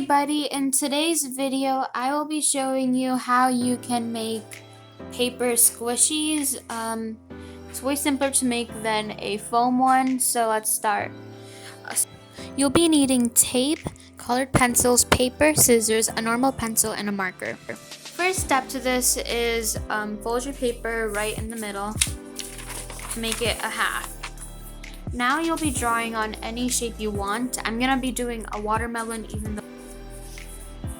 everybody, in today's video I will be showing you how you can make paper squishies. It's way simpler to make than a foam one, so let's start. You'll be needing tape, colored pencils, paper, scissors, a normal pencil, and a marker. First step to this is fold your paper right in the middle to make it a half. Now you'll be drawing on any shape you want. I'm gonna be doing a watermelon, even though.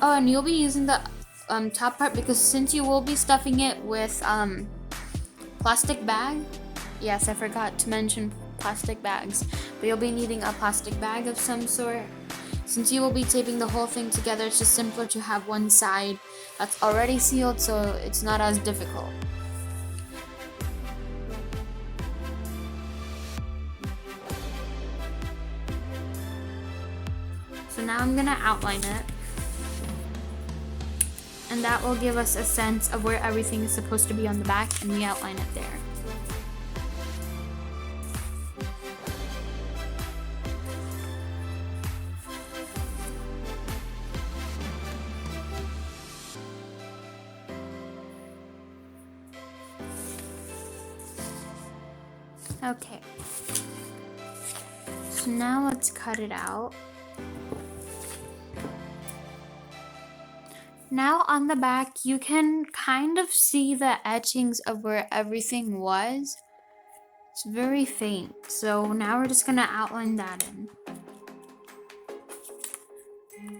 Oh, and you'll be using the top part because since you will be stuffing it with plastic bag. Yes, I forgot to mention plastic bags, but you'll be needing a plastic bag of some sort. Since you will be taping the whole thing together, it's just simpler to have one side that's already sealed, so it's not as difficult. So now I'm gonna outline it, and that will give us a sense of where everything is supposed to be on the back, and we outline it there. Okay, so now let's cut it out. Now on the back, you can kind of see the etchings of where everything was. It's very faint, so now we're just gonna outline that in.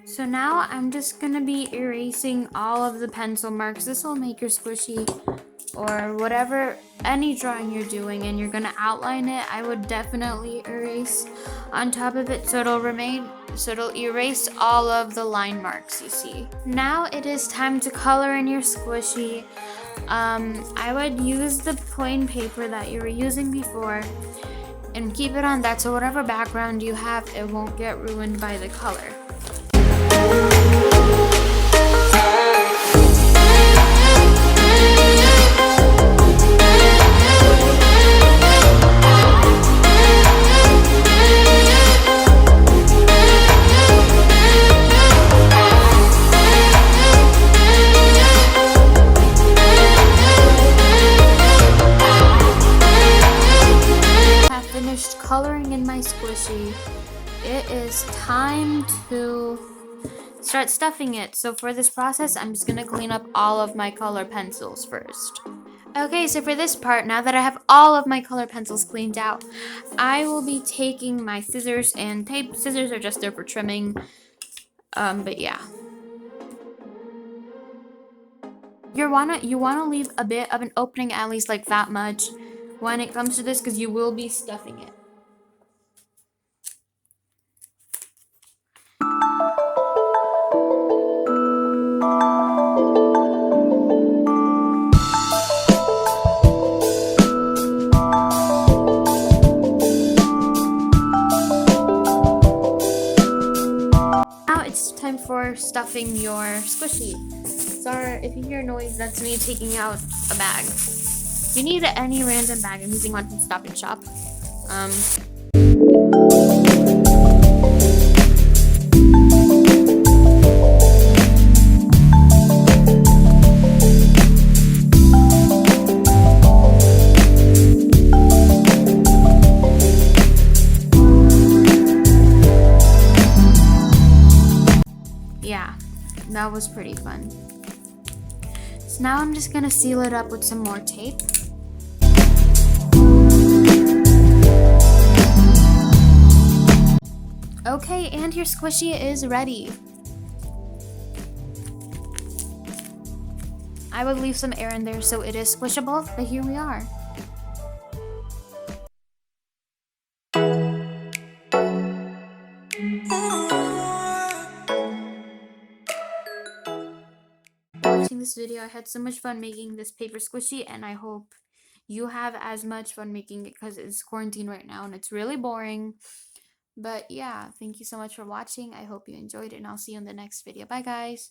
So now I'm just gonna be erasing all of the pencil marks. This will make your squishy or whatever, any drawing you're doing, and you're gonna outline it. I would definitely erase on top of it so it'll erase all of the line marks you see. Now it is time to color in your squishy. I would use the plain paper that you were using before and keep it on that so whatever background you have, it won't get ruined by the color. Coloring in my squishy, it is time to start stuffing it. So for this process, I'm just gonna clean up all of my color pencils first. Okay, so for this part, now that I have all of my color pencils cleaned out, I will be taking my scissors and tape. Scissors are just there for trimming, but yeah. You wanna leave a bit of an opening, at least like that much, when it comes to this, because you will be stuffing it. Time for stuffing your squishy. Sorry if you hear noise, that's me taking out a bag. If you need any random bag, I'm using one from Stop and Shop. Yeah, that was pretty fun. So now I'm just gonna seal it up with some more tape. Okay, and your squishy is ready. I would leave some air in there so it is squishable, but here we are. Watching this video, I had so much fun making this paper squishy, and I hope you have as much fun making it because it's quarantine right now and it's really boring. But yeah, thank you so much for watching. I hope you enjoyed it, and I'll see you in the next video. Bye guys.